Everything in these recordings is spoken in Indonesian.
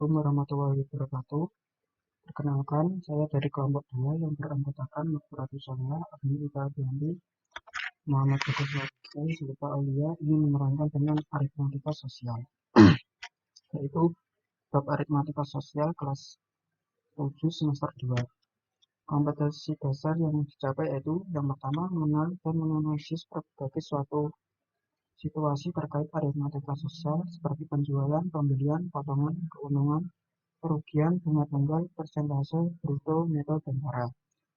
Assalamualaikum warahmatullahi wabarakatuh. Perkenalkan, saya dari kelompok 2 yang beranggotakan Nurul Sonia, Agni Ika Bianti, Muhammad Kudus Waksai, Silpa Aulia ingin menerangkan tentang aritmatika sosial, yaitu bab aritmatika sosial kelas 7 semester 2. Kompetensi dasar yang dicapai yaitu yang pertama, mengenal dan menganalisis berbagai suatu situasi terkait aritmatika sosial seperti penjualan, pembelian, potongan, keuntungan, kerugian, bunga tunggal, persentase, bruto, neto, dan cara.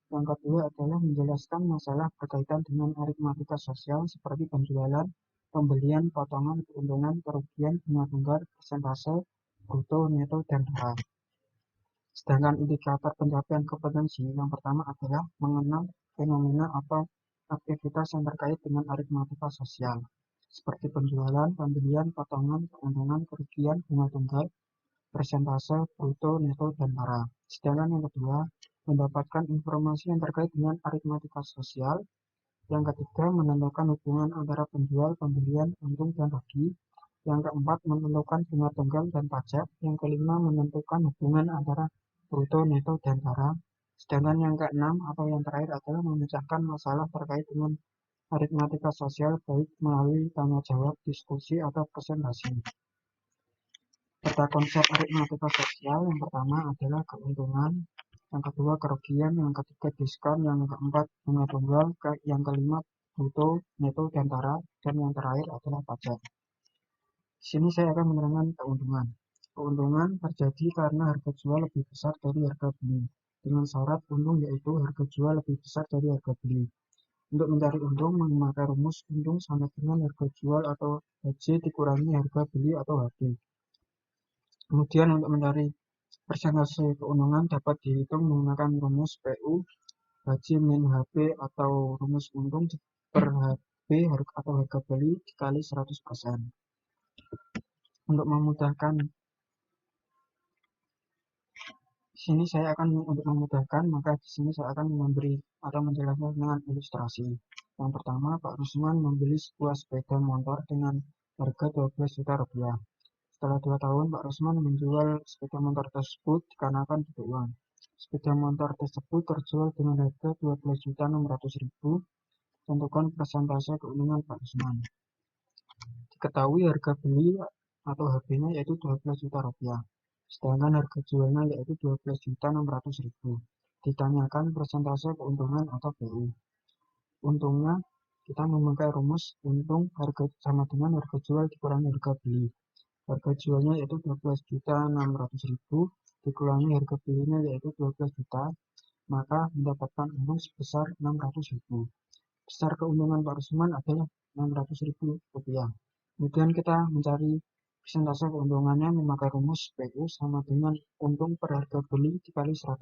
Yang kedua adalah menjelaskan masalah berkaitan dengan aritmatika sosial seperti penjualan, pembelian, potongan, keuntungan, kerugian, bunga tunggal, persentase, bruto, neto, dan cara. Sedangkan indikator pencapaian kompetensi yang pertama adalah mengenal fenomena atau aktivitas yang terkait dengan aritmatika sosial seperti penjualan, pembelian, potongan, keuntungan, kerugian, bunga tunggal, persentase, bruto, neto, dan cara. Sedangkan yang kedua, mendapatkan informasi yang terkait dengan aritmatika sosial. Yang ketiga, menentukan hubungan antara penjual, pembelian, untung, dan rugi. Yang keempat, menentukan bunga tunggal dan pajak. Yang kelima, menentukan hubungan antara bruto, neto, dan cara. Sedangkan yang keenam atau yang terakhir adalah memecahkan masalah terkait dengan aritmatika sosial baik melalui tanya jawab, diskusi, atau presentasi. Peta konsep aritmatika sosial yang pertama adalah keuntungan, yang kedua kerugian, yang ketiga diskon, yang keempat bunga tunggal, yang kelima bruto, neto, dan cara, dan yang terakhir adalah pajak. Di sini saya akan menerangkan keuntungan. Keuntungan terjadi karena harga jual lebih besar dari harga beli, dengan syarat untung yaitu harga jual lebih besar dari harga beli. Untuk mencari untung, memakai rumus untung sama dengan harga jual atau HJ dikurangi harga beli atau HB. Kemudian untuk mencari persentase keuntungan dapat dihitung menggunakan rumus PU, HJ min HB atau rumus untung per HB atau harga beli dikali 100%. Untuk memudahkan, maka di sini saya akan memberi atau menjelaskan dengan ilustrasi. Yang pertama, Pak Rusman membeli sebuah sepeda motor dengan harga 12 juta rupiah. Setelah 2 tahun, Pak Rusman menjual sepeda motor tersebut dikarenakan butuh uang. Sepeda motor tersebut terjual dengan harga 12.600.000. Tentukan persentase keuntungan Pak Rusman. Diketahui harga beli atau HB-nya yaitu 12 juta rupiah. Sedangkan harga jualnya yaitu 12.600.000. Ditanyakan persentase keuntungan atau BU. Untungnya kita memakai rumus untung harga sama dengan harga jual dikurangi harga beli. Harga jualnya yaitu 12.600.000 dikurangi harga belinya yaitu 12 juta, maka mendapatkan untung sebesar 600.000. Besar keuntungan Pak Rusman adalah 600.000 rupiah. Kemudian kita mencari persentase keuntungannya memakai rumus PU sama dengan untung per harga beli dikali 100%.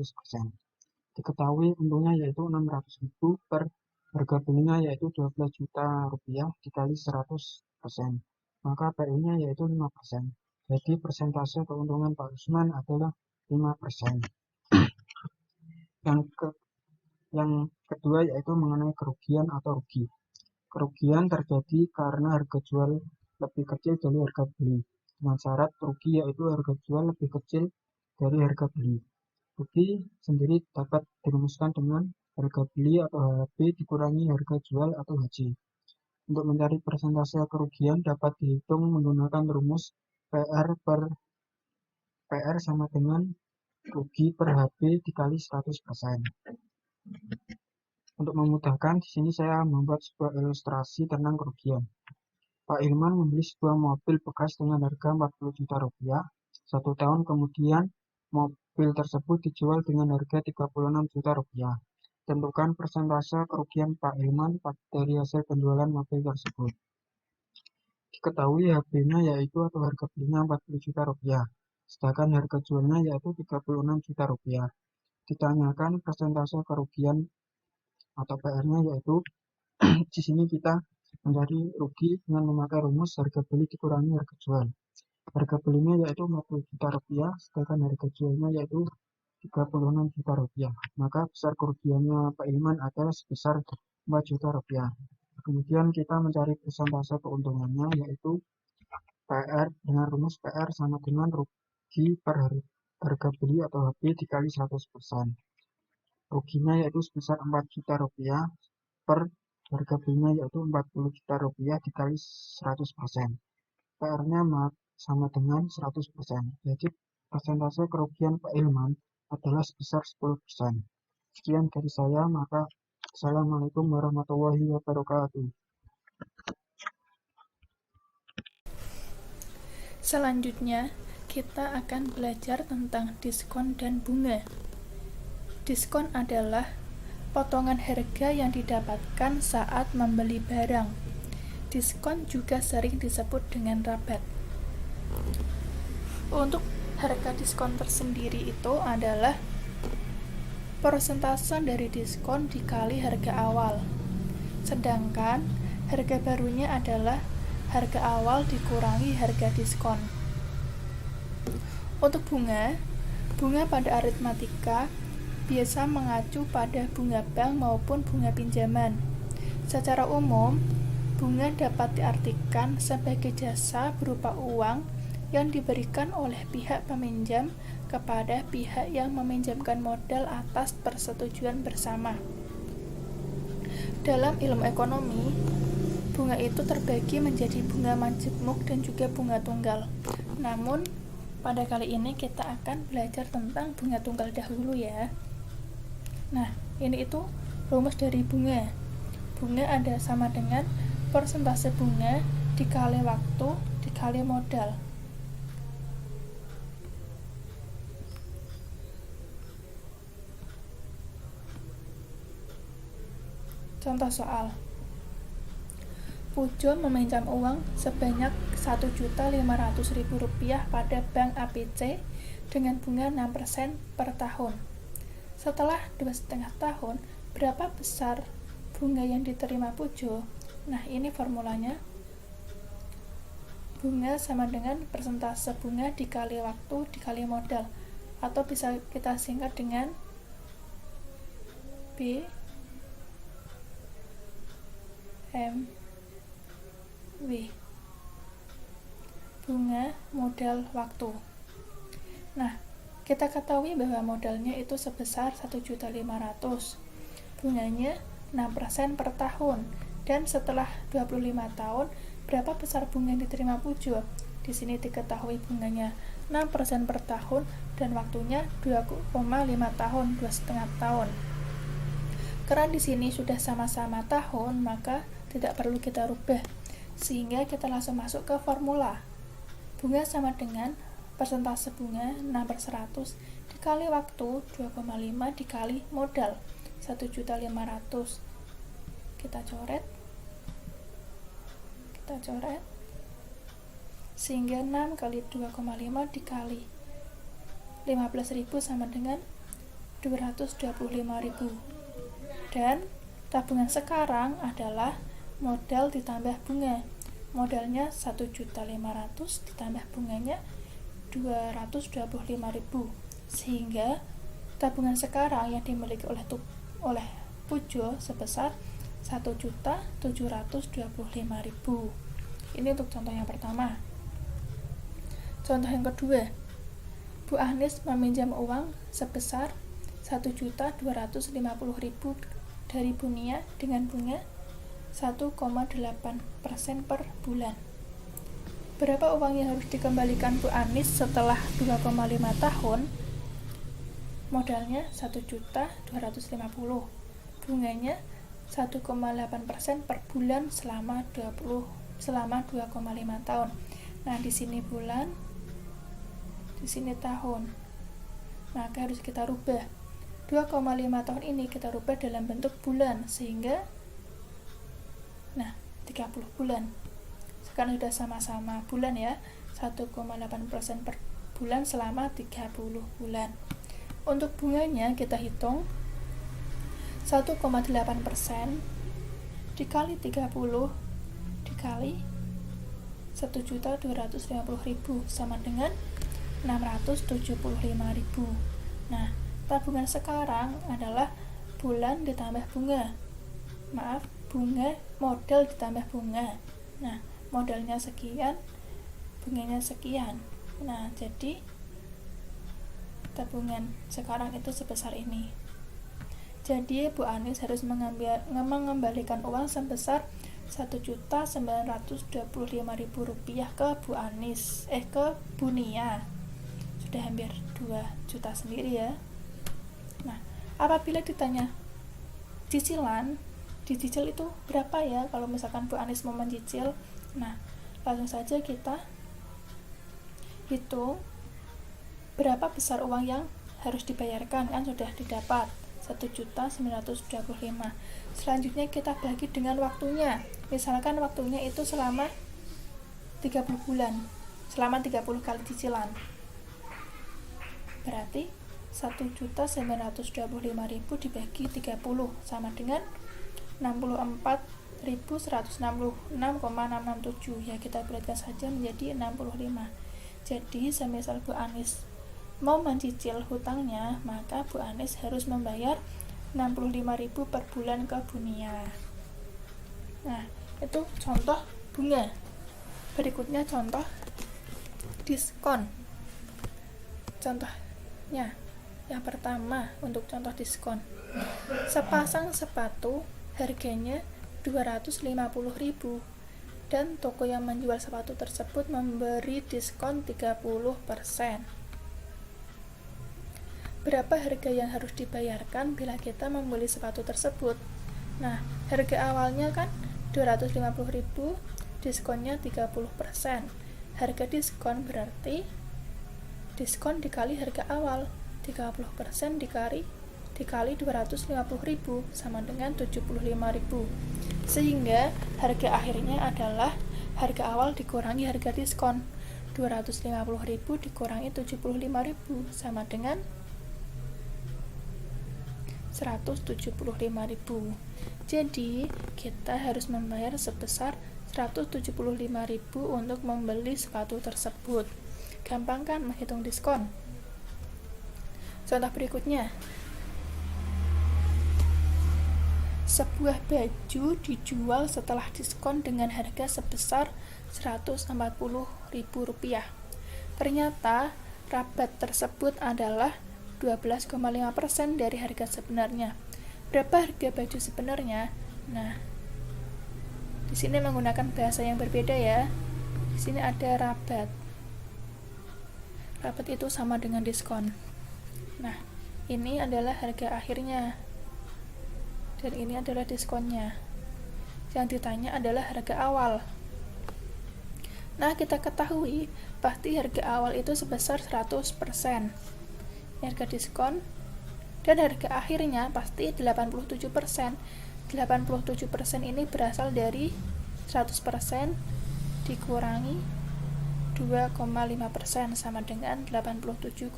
Diketahui untungnya yaitu 600.000 per harga belinya yaitu 12 juta rupiah dikali 100%. Maka PU-nya yaitu 5%. Jadi persentase keuntungan Pak Rusman adalah 5%. Yang kedua yaitu mengenai kerugian atau rugi. Kerugian terjadi karena harga jual lebih kecil dari harga beli. Dengan syarat rugi yaitu harga jual lebih kecil dari harga beli. Rugi sendiri dapat dirumuskan dengan harga beli atau HB dikurangi harga jual atau HJ. Untuk mencari persentase kerugian dapat dihitung menggunakan rumus PR sama dengan rugi per HB dikali 100%. Untuk memudahkan, di sini saya membuat sebuah ilustrasi tentang kerugian. Pak Ilman membeli sebuah mobil bekas dengan harga 40 juta rupiah. 1 tahun kemudian, mobil tersebut dijual dengan harga 36 juta rupiah. Tentukan persentase kerugian Pak Ilman dari hasil penjualan mobil tersebut. Diketahui HB-nya yaitu atau harga belinya 40 juta rupiah. Sedangkan harga jualnya yaitu 36 juta rupiah. Ditanyakan persentase kerugian atau PR-nya yaitu di sini kita mencari rugi dengan memakai rumus harga beli dikurangi harga jual. Harga belinya yaitu 40 juta rupiah, sedangkan harga jualnya yaitu 36 juta rupiah. Maka besar kerugiannya Pak Ilman adalah sebesar 4 juta rupiah. Kemudian kita mencari persentase keuntungannya yaitu PR dengan rumus PR sama dengan dibagi per harga beli atau HB dikali 100%. Ruginya yaitu sebesar 4 juta rupiah per harga belinya yaitu 40 juta rupiah dikali 100%. PR-nya sama dengan 100%. Jadi persentase kerugian Pak Hilman adalah sebesar 10%. Sekian dari saya, maka Assalamualaikum warahmatullahi wabarakatuh. Selanjutnya, kita akan belajar tentang diskon dan bunga. Diskon adalah potongan harga yang didapatkan saat membeli barang. Diskon juga sering disebut dengan rabat. Untuk harga diskon tersendiri itu adalah persentase dari diskon dikali harga awal. Sedangkan harga barunya adalah harga awal dikurangi harga diskon. Untuk bunga pada aritmatika biasa mengacu pada bunga bank maupun bunga pinjaman. Secara umum, bunga dapat diartikan sebagai jasa berupa uang yang diberikan oleh pihak peminjam kepada pihak yang meminjamkan modal atas persetujuan bersama. Dalam ilmu ekonomi, bunga itu terbagi menjadi bunga majemuk dan juga bunga tunggal. Namun, pada kali ini kita akan belajar tentang bunga tunggal dahulu ya. Nah, ini itu rumus dari bunga. Bunga ada sama dengan persentase bunga dikali waktu dikali modal. Contoh soal. Pujo meminjam uang sebanyak Rp1.500.000 pada Bank ABC dengan bunga 6% per tahun. Setelah 2,5 tahun, berapa besar bunga yang diterima Pujo? Nah, ini formulanya. Bunga sama dengan persentase bunga dikali waktu dikali modal, atau bisa kita singkat dengan B M W. Bunga modal waktu. Nah, kita ketahui bahwa modalnya itu sebesar 1.500.000. Bunganya 6% per tahun. Dan setelah 25 tahun, berapa besar bunga yang diterima Pujo? Di sini diketahui bunganya 6% per tahun dan waktunya 2,5 tahun, 2,5 tahun. Karena di sini sudah sama-sama tahun, maka tidak perlu kita rubah. Sehingga kita langsung masuk ke formula. Bunga sama dengan persentase bunga 6/100 dikali waktu 2,5 dikali modal 1.500.000. Kita coret sehingga 6 kali 2,5 dikali 15.000 sama dengan 225.000. Dan tabungan sekarang adalah modal ditambah bunga. Modalnya 1.500.000 ditambah bunganya 225.000, sehingga tabungan sekarang yang dimiliki oleh Pujo sebesar 1.725.000. Ini untuk contoh yang pertama. Contoh yang kedua, Bu Anies meminjam uang sebesar 1.250.000 dari Bunia dengan bunga 1,8% per bulan. Berapa uang yang harus dikembalikan Bu Anies setelah 2,5 tahun? Modalnya 1.250.000. Bunganya 1,8% per bulan selama 2,5 tahun. Nah, di sini bulan, di sini tahun. Maka harus kita rubah. 2,5 tahun ini kita rubah dalam bentuk bulan sehingga 30 bulan. Sekarang sudah sama-sama bulan ya. 1,8% per bulan selama 30 bulan. Untuk bunganya kita hitung 1,8% dikali 30 dikali 1.250.000 sama dengan 675.000. Nah, tabungan sekarang adalah bulan ditambah bunga. Bunga modal ditambah bunga. Nah, modalnya sekian, bunganya sekian. Nah, jadi tabungan. Sekarang itu sebesar ini. Jadi Bu Anis harus mengembalikan uang sebesar Rp1.925.000 ke Bu Anis, ke Bu Nia. Sudah hampir 2 juta sendiri ya. Nah, apabila ditanya cicilan, dicicil itu berapa ya kalau misalkan Bu Anis mau mencicil? Nah, langsung saja kita hitung berapa besar uang yang harus dibayarkan, kan sudah didapat 1.925.000. Selanjutnya kita bagi dengan waktunya. Misalkan waktunya itu selama 30 bulan, selama 30 kali cicilan. Berarti 1.925.000 dibagi 30 sama dengan 64.166,667. Ya, kita bulatkan saja menjadi 65. Jadi semisal Bu Anis mau mencicil hutangnya, maka Bu Anis harus membayar 65.000 per bulan ke Bu Nia. Nah, itu contoh bunga. Berikutnya contoh diskon. Contohnya yang pertama, untuk contoh diskon, sepasang sepatu harganya 250.000 dan toko yang menjual sepatu tersebut memberi diskon 30%. Berapa harga yang harus dibayarkan bila kita membeli sepatu tersebut? Nah, harga awalnya kan 250.000, diskonnya 30%. Harga diskon berarti diskon dikali harga awal, 30% dikali 250.000 sama dengan 75.000. Sehingga harga akhirnya adalah harga awal dikurangi harga diskon. 250.000 dikurangi 75.000 sama dengan 175.000. Jadi kita harus membayar sebesar 175.000 untuk membeli sepatu tersebut. Gampang kan menghitung diskon? Contoh berikutnya, sebuah baju dijual setelah diskon dengan harga sebesar Rp140.000. Ternyata rabat tersebut adalah 12,5% dari harga sebenarnya. Berapa harga baju sebenarnya? Nah, di sini menggunakan bahasa yang berbeda ya. Di sini ada rabat. Rabat itu sama dengan diskon. Nah, ini adalah harga akhirnya. Dan ini adalah diskonnya. Yang ditanya adalah harga awal. Nah, kita ketahui pasti harga awal itu sebesar 100%. Harga diskon dan harga akhirnya pasti 87%. 87% ini berasal dari 100% dikurangi 2,5% sama dengan 87,5%.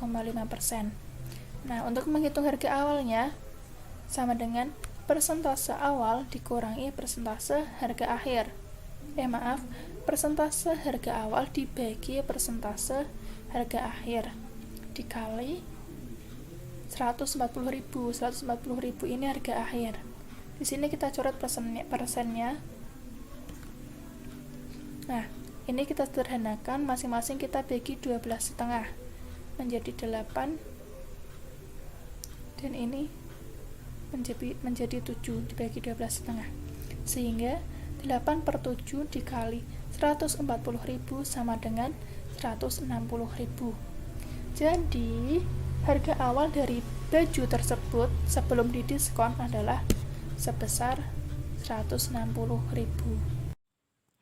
Nah, untuk menghitung harga awalnya sama dengan persentase awal dikurangi persentase harga akhir. Persentase harga awal dibagi persentase harga akhir dikali 140.000. 140.000 ini harga akhir. Di sini kita coret persennya. Nah, ini kita sederhanakan, masing-masing kita bagi 12,5 menjadi 8, dan ini menjadi 7 dibagi 12,5, sehingga 8/7 dikali 140.000 sama dengan 160.000. Jadi harga awal dari baju tersebut sebelum didiskon adalah sebesar 160.000.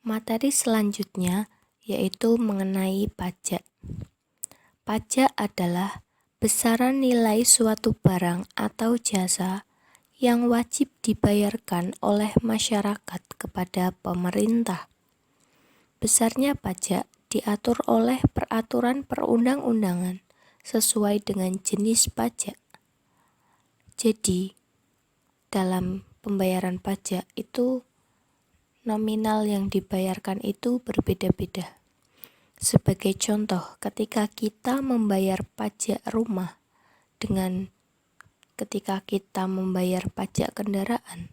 Materi selanjutnya yaitu mengenai pajak. Pajak adalah besaran nilai suatu barang atau jasa yang wajib dibayarkan oleh masyarakat kepada pemerintah. Besarnya pajak diatur oleh peraturan perundang-undangan sesuai dengan jenis pajak. Jadi, dalam pembayaran pajak itu nominal yang dibayarkan itu berbeda-beda. Sebagai contoh, ketika kita membayar pajak rumah dengan ketika kita membayar pajak kendaraan,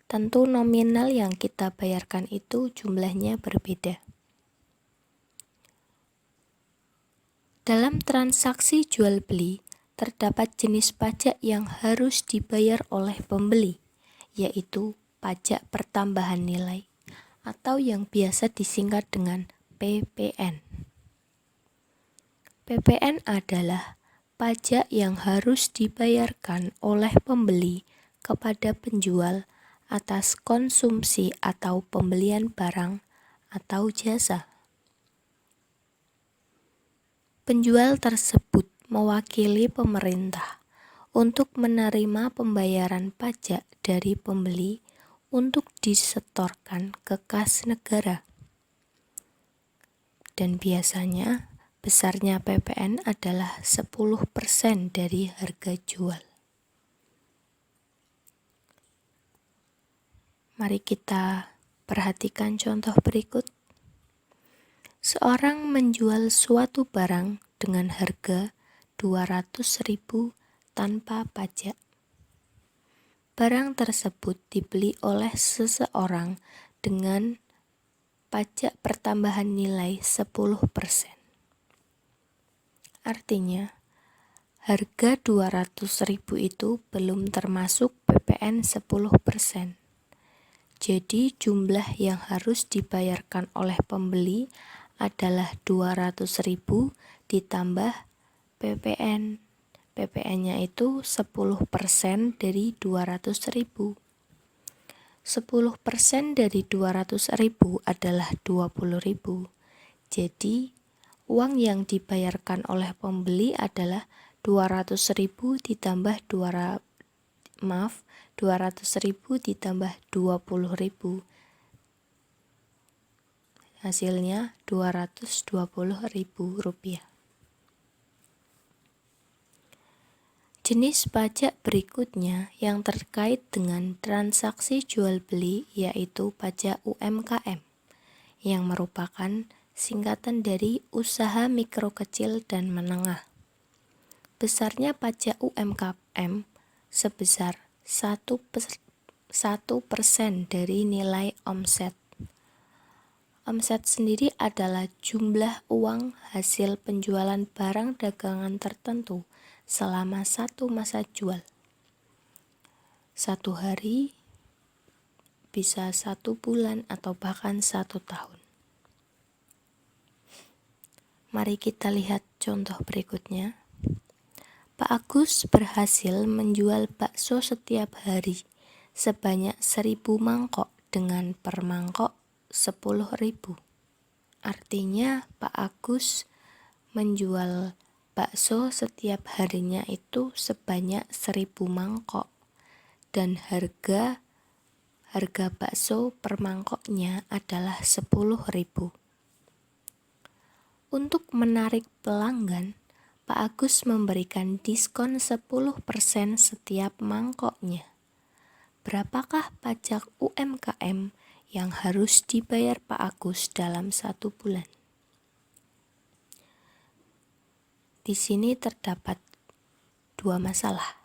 tentu nominal yang kita bayarkan itu jumlahnya berbeda. Dalam transaksi jual beli, terdapat jenis pajak yang harus dibayar oleh pembeli, yaitu pajak pertambahan nilai atau yang biasa disingkat dengan PPN. PPN adalah pajak yang harus dibayarkan oleh pembeli kepada penjual atas konsumsi atau pembelian barang atau jasa. Penjual tersebut mewakili pemerintah untuk menerima pembayaran pajak dari pembeli untuk disetorkan ke kas negara. Dan biasanya besarnya PPN adalah 10% dari harga jual. Mari kita perhatikan contoh berikut. Seorang menjual suatu barang dengan harga 200.000 tanpa pajak. Barang tersebut dibeli oleh seseorang dengan pajak pertambahan nilai 10%. Artinya, harga 200.000 itu belum termasuk PPN 10%. Jadi jumlah yang harus dibayarkan oleh pembeli adalah 200.000 ditambah PPN. PPN-nya itu 10% dari 200.000. 10% dari 200.000 adalah 20.000. Jadi uang yang dibayarkan oleh pembeli adalah 200.000 ditambah 200.000 ditambah 20.000. Hasilnya Rp220.000. Jenis pajak berikutnya yang terkait dengan transaksi jual beli yaitu pajak UMKM, yang merupakan singkatan dari usaha mikro kecil dan menengah. Besarnya pajak UMKM sebesar 1% dari nilai omset. Omset sendiri adalah jumlah uang hasil penjualan barang dagangan tertentu selama satu masa jual. Satu hari, bisa 1 bulan atau bahkan 1 tahun. Mari kita lihat contoh berikutnya. Pak Agus berhasil menjual bakso setiap hari sebanyak 1.000 mangkok dengan per mangkok 10.000. Artinya Pak Agus menjual bakso setiap harinya itu sebanyak 1.000 mangkok dan harga bakso per mangkoknya adalah 10.000. Untuk menarik pelanggan, Pak Agus memberikan diskon 10% setiap mangkoknya. Berapakah pajak UMKM yang harus dibayar Pak Agus dalam 1 bulan? Di sini terdapat 2 masalah.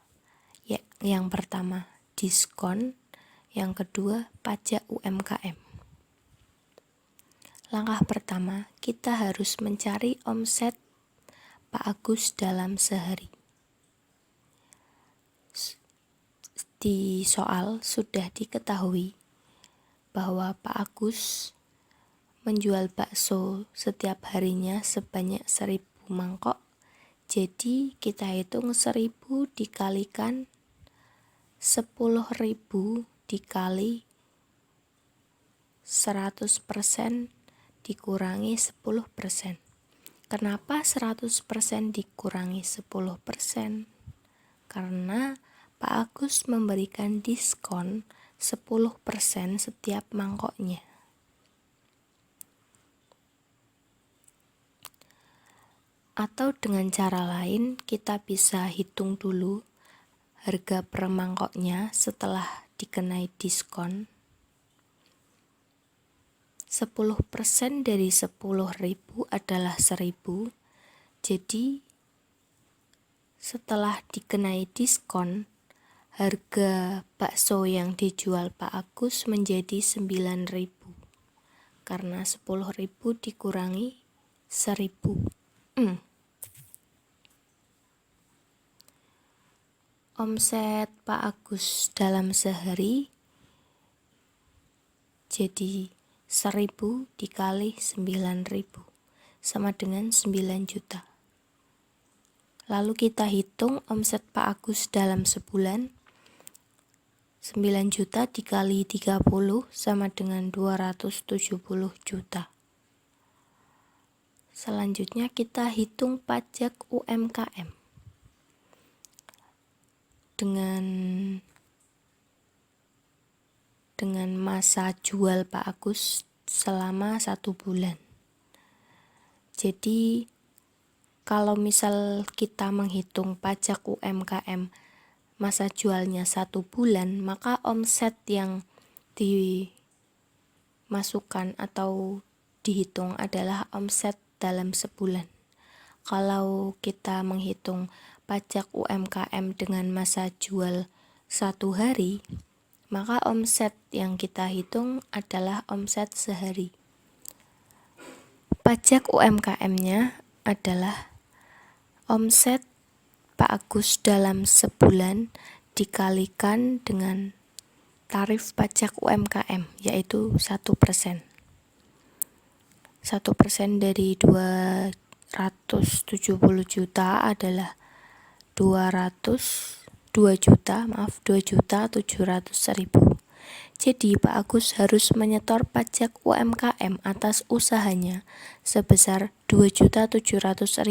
Yang pertama, diskon. Yang kedua, pajak UMKM. Langkah pertama, kita harus mencari omset Pak Agus dalam sehari. Di soal sudah diketahui bahwa Pak Agus menjual bakso setiap harinya sebanyak 1.000 mangkok. Jadi kita hitung 1.000 dikalikan 10.000 dikali 100% dikurangi 10%. Kenapa 100% dikurangi 10%? Karena Pak Agus memberikan diskon 10% setiap mangkoknya. Atau dengan cara lain, kita bisa hitung dulu harga per mangkoknya setelah dikenai diskon. 10% dari 10.000 adalah 1.000. Jadi setelah dikenai diskon, harga bakso yang dijual Pak Agus menjadi 9.000 karena 10.000 dikurangi 1.000. Omset Pak Agus dalam sehari jadi 1.000 dikali 9.000 sama dengan 9 juta. Lalu kita hitung omset Pak Agus dalam sebulan. 9 juta dikali 30 sama dengan 270 juta. Selanjutnya kita hitung pajak UMKM. Dengan masa jual Pak Agus selama 1 bulan. Jadi kalau misal kita menghitung pajak UMKM masa jualnya 1 bulan, maka omset yang dimasukkan atau dihitung adalah omset dalam sebulan. Kalau kita menghitung pajak UMKM dengan masa jual 1 hari, maka omset yang kita hitung adalah omset sehari. Pajak UMKM-nya adalah omset Pak Agus dalam sebulan dikalikan dengan tarif pajak UMKM, yaitu 1%. 1% dari 270 juta adalah 2.700.000. Jadi Pak Agus harus menyetor pajak UMKM atas usahanya sebesar 2.700.000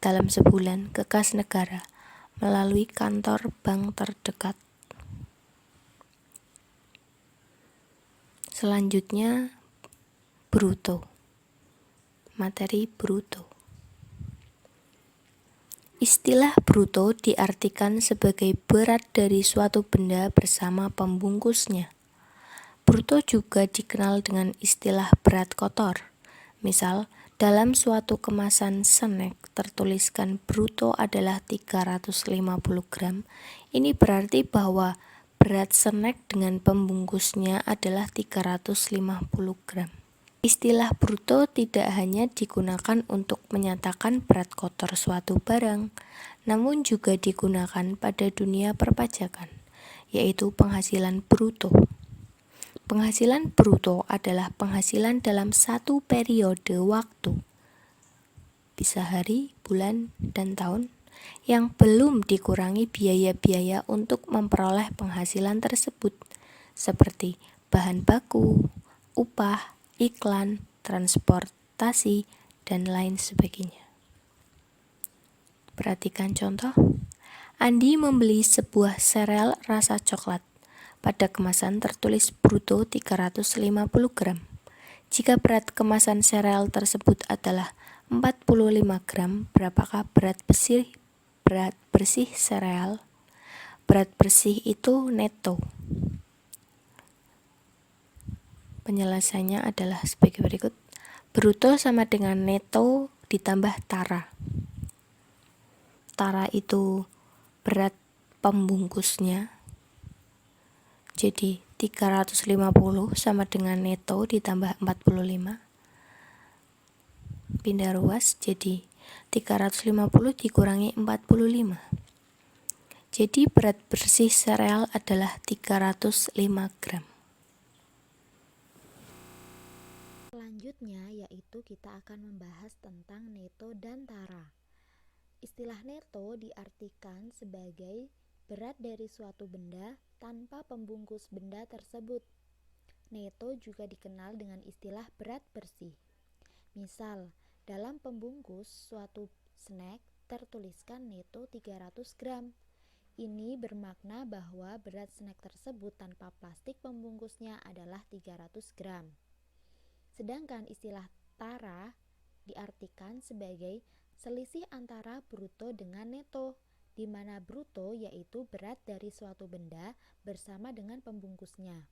dalam sebulan ke kas negara melalui kantor bank terdekat. Selanjutnya bruto. Materi bruto. Istilah bruto diartikan sebagai berat dari suatu benda bersama pembungkusnya. Bruto juga dikenal dengan istilah berat kotor. Misal, dalam suatu kemasan snack tertuliskan bruto adalah 350 gram. Ini berarti bahwa berat snack dengan pembungkusnya adalah 350 gram. Istilah bruto tidak hanya digunakan untuk menyatakan berat kotor suatu barang, namun juga digunakan pada dunia perpajakan, yaitu penghasilan bruto. Penghasilan bruto adalah penghasilan dalam satu periode waktu, bisa hari, bulan, dan tahun, yang belum dikurangi biaya-biaya untuk memperoleh penghasilan tersebut, seperti bahan baku, upah, iklan, transportasi, dan lain sebagainya. Perhatikan contoh. Andi membeli sebuah sereal rasa coklat. Pada kemasan tertulis bruto 350 gram. Jika berat kemasan sereal tersebut adalah 45 gram, berapakah berat bersih sereal? Berat bersih itu neto. Penjelasannya adalah sebagai berikut. Bruto sama dengan neto ditambah tara. Tara itu berat pembungkusnya. Jadi 350 sama dengan neto ditambah 45. Pindah ruas jadi 350 dikurangi 45. Jadi berat bersih sereal adalah 305 gram. Selanjutnya yaitu kita akan membahas tentang neto dan tara. Istilah neto diartikan sebagai berat dari suatu benda tanpa pembungkus benda tersebut. Neto juga dikenal dengan istilah berat bersih. Misal, dalam pembungkus suatu snack tertuliskan neto 300 gram. Ini bermakna bahwa berat snack tersebut tanpa plastik pembungkusnya adalah 300 gram. Sedangkan istilah tara diartikan sebagai selisih antara bruto dengan neto, di mana bruto yaitu berat dari suatu benda bersama dengan pembungkusnya.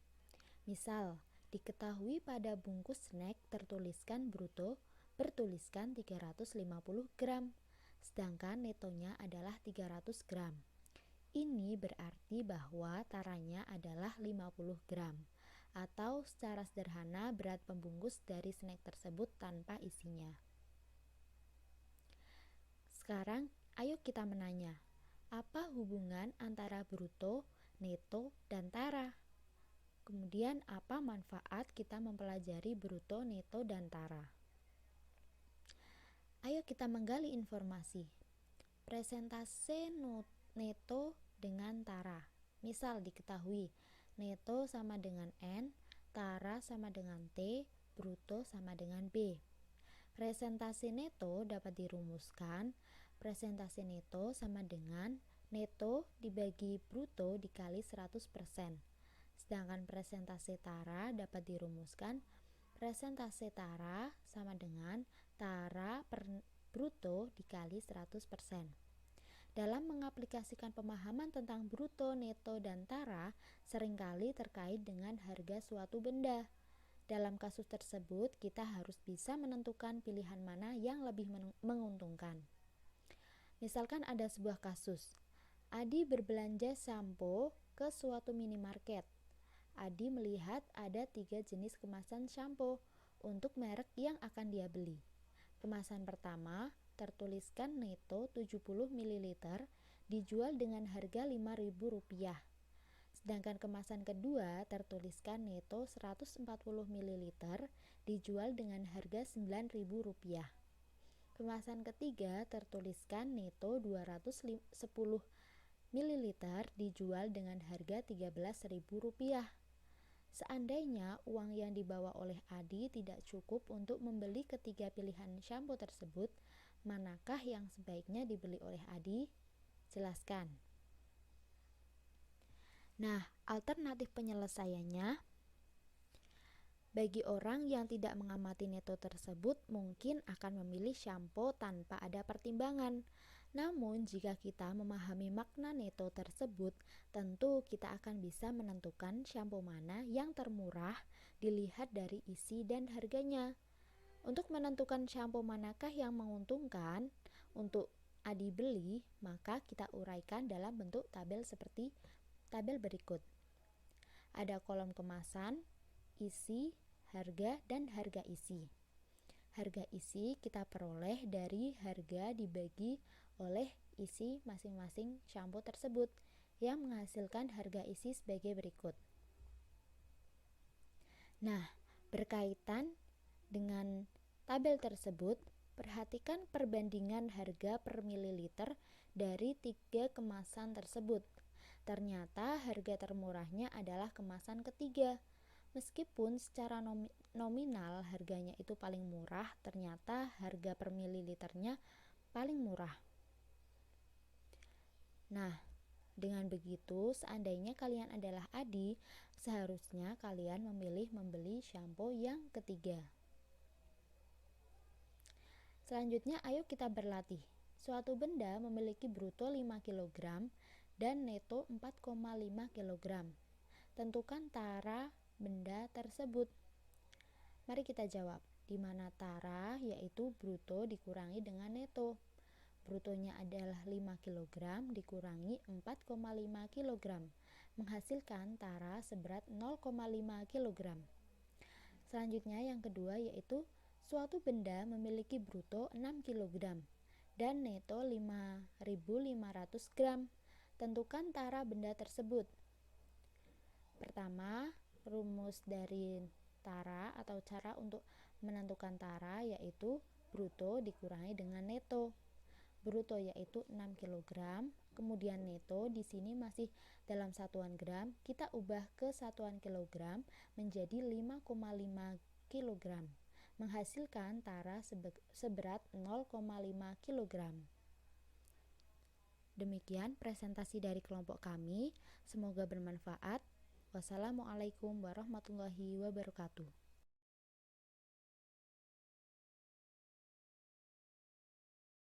Misal, diketahui pada bungkus snack tertuliskan bruto bertuliskan 350 gram, sedangkan netonya adalah 300 gram. Ini berarti bahwa taranya adalah 50 gram. Atau secara sederhana berat pembungkus dari snack tersebut tanpa isinya. Sekarang ayo kita menanya, Apa hubungan antara bruto, neto, dan tara? Kemudian apa manfaat kita mempelajari bruto, neto, dan tara? Ayo kita menggali informasi. Presentase neto dengan tara. Misal diketahui neto sama dengan N, tara sama dengan T, bruto sama dengan B. Presentase neto dapat dirumuskan. Presentase neto sama dengan neto dibagi bruto dikali 100%. Sedangkan presentase tara dapat dirumuskan. Presentase tara sama dengan tara per bruto dikali 100%. Dalam mengaplikasikan pemahaman tentang bruto, neto, dan tara seringkali terkait dengan harga suatu benda. Dalam kasus tersebut, kita harus bisa menentukan pilihan mana yang lebih menguntungkan. Misalkan ada sebuah kasus. Adi berbelanja sampo ke suatu minimarket. Adi melihat ada 3 jenis kemasan sampo untuk merek yang akan dia beli. Kemasan pertama tertuliskan neto 70 ml dijual dengan harga Rp5.000. Sedangkan kemasan kedua tertuliskan neto 140 ml dijual dengan harga Rp9.000. Kemasan ketiga tertuliskan neto 210 ml dijual dengan harga Rp13.000. Seandainya uang yang dibawa oleh Adi tidak cukup untuk membeli ketiga pilihan sampo tersebut, manakah yang sebaiknya dibeli oleh Adi? Jelaskan. Nah, alternatif penyelesaiannya, bagi orang yang tidak mengamati neto tersebut mungkin akan memilih sampo tanpa ada pertimbangan. Namun, jika kita memahami makna neto tersebut, tentu kita akan bisa menentukan sampo mana yang termurah dilihat dari isi dan harganya. Untuk menentukan sampo manakah yang menguntungkan untuk Adi beli, maka kita uraikan dalam bentuk tabel seperti tabel berikut. Ada kolom kemasan, isi, harga, dan harga isi. Harga isi kita peroleh dari harga dibagi oleh isi masing-masing sampo tersebut yang menghasilkan harga isi sebagai berikut. Nah, berkaitan dengan tabel tersebut, perhatikan perbandingan harga per mililiter dari 3 kemasan tersebut. Ternyata harga termurahnya adalah kemasan ketiga. Meskipun secara nominal harganya itu paling murah, ternyata harga per mililiternya paling murah. Nah, dengan begitu, seandainya kalian adalah Adi, seharusnya kalian memilih membeli sampo yang ketiga. Selanjutnya, ayo kita berlatih. Suatu benda memiliki bruto 5 kg dan neto 4,5 kg. Tentukan tara benda tersebut. Mari kita jawab. Di mana tara yaitu bruto dikurangi dengan neto. Brutonya adalah 5 kg dikurangi 4,5 kg, menghasilkan tara seberat 0,5 kg. Selanjutnya yang kedua yaitu suatu benda memiliki bruto 6 kg dan neto 5.500 gram. Tentukan tara benda tersebut. Pertama, rumus dari tara atau cara untuk menentukan tara yaitu bruto dikurangi dengan neto. Bruto yaitu 6 kg, kemudian neto di sini masih dalam satuan gram, kita ubah ke satuan kilogram menjadi 5,5 kg, menghasilkan tara seberat 0,5 kg. Demikian presentasi dari kelompok kami, semoga bermanfaat. Wassalamualaikum warahmatullahi wabarakatuh.